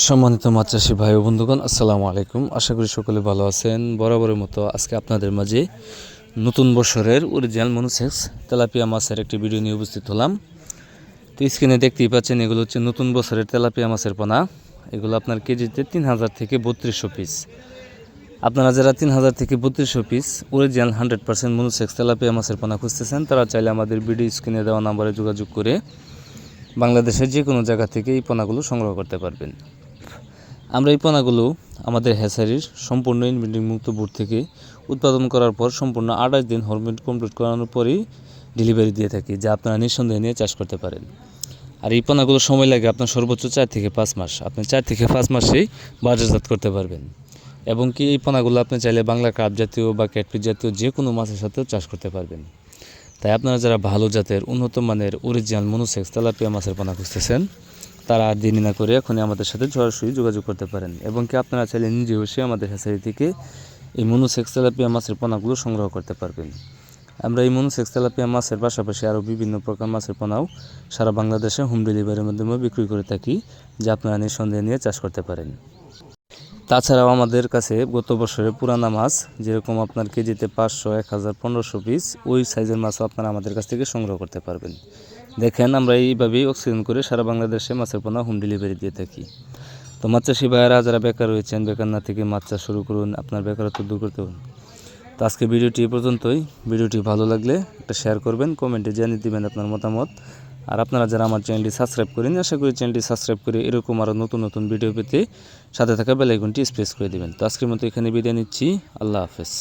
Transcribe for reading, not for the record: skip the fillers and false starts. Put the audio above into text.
সম্মানিত মাছ চাষি ভাই ও বন্ধুগণ, আসসালামু আলাইকুম। আশা করি সকলে ভালো আছেন। বরাবরের মতো আজকে আপনাদের মাঝে নতুন বছরের অরিজিনাল মনোসেক্স তেলাপিয়া মাছের একটি ভিডিও নিয়ে উপস্থিত হলাম। তো স্ক্রিনে দেখতেই পাচ্ছেন, এগুলো হচ্ছে নতুন বছরের তেলাপিয়া মাছের পোনা। এগুলো আপনার কেজিতে 3000 থেকে 3200 পিস। আপনারা যারা 3000 থেকে 3200 পিস অরিজিনাল 100% মনোসেক্স তেলাপিয়া মাছের পোনা খুঁজতেছেন, তারা চাইলে আমাদের ভিডিও স্ক্রিনে দেওয়া নাম্বারে যোগাযোগ করে বাংলাদেশের যে কোনো জায়গা থেকে এই পোনাগুলো সংগ্রহ করতে পারবেন। আমরা এই পোনাগুলো আমাদের হ্যাচারির সম্পূর্ণ ইনব্রিডিং মুক্ত বোর্ড থেকে উৎপাদন করার পর সম্পূর্ণ 28 দিন হরমোন কমপ্লিট করানোর পরেই ডেলিভারি দিয়ে থাকি, যা আপনারা নিঃসন্দেহে নিয়ে চাষ করতে পারেন। আর এই পোনাগুলো সময় লাগে আপনার সর্বোচ্চ 4 থেকে 5 মাস। আপনি 4 থেকে 5 মাসেই বাজারজাত করতে পারবেন। এবং কি এই পোনাগুলো আপনি চাইলে বাংলা কাপ জাতীয় বা ক্যাটফিশ জাতীয় যে কোনো মাছের সাথেও চাষ করতে পারবেন। তাই আপনারা যারা ভালো জাতের উন্নত মানের অরিজিনাল মনোসেক্স তেলাপিয়া মাছের পোনা খুঁজতেছেন, তারা আর দেরি না করে এখনই আমাদের সাথে সরাসরি যোগাযোগ করতে পারেন। এবং কি আপনারা চাইলে নিজে বসে আমাদের হ্যাচারি থেকে এই মনোসেক্স তেলাপিয়া মাছের পোনাগুলো সংগ্রহ করতে পারবেন। আমরা এই মনোসেক্স তেলাপিয়া মাছের পাশাপাশি আরও বিভিন্ন প্রকার মাছের পোনাও সারা বাংলাদেশে হোম ডেলিভারির মাধ্যমে বিক্রি করে থাকি, যা আপনারা নিঃসন্দেহে নিয়ে চাষ করতে পারেন। তাছাড়াও আমাদের কাছে গত বছরের পুরানা মাছ, যেরকম আপনার কেজিতে 500, 1000, 1500 পিস, ওই সাইজের মাছও আপনারা আমাদের কাছ থেকে সংগ্রহ করতে পারবেন। দেখেন, আমরা এইভাবেই অক্সিজেন করে সারা বাংলাদেশে মাছের পোনা হোম ডেলিভারি দিয়ে থাকি। তো মাছ চাষি ভাইয়েরা যারা বেকার রয়েছেন, বেকার না থেকে মাছ চাষ শুরু করুন, আপনার বেকারত্ব দূর করতে হবে। তো আজকে ভিডিওটি এই পর্যন্তই। ভিডিওটি ভালো লাগলে একটা শেয়ার করবেন, কমেন্টে জানিয়ে দেবেন আপনার মতামত। আর আপনারা যারা আমার চ্যানেলটি সাবস্ক্রাইব করেন, আশা করি চ্যানেলটি সাবস্ক্রাইব করে এরকম আরও নতুন নতুন ভিডিও পেতে সাথে থাকা বেল আইকনটি প্রেস করে দেবেন। তো আজকের মতো এখানে বিদায় নিচ্ছি। আল্লাহ হাফেজ।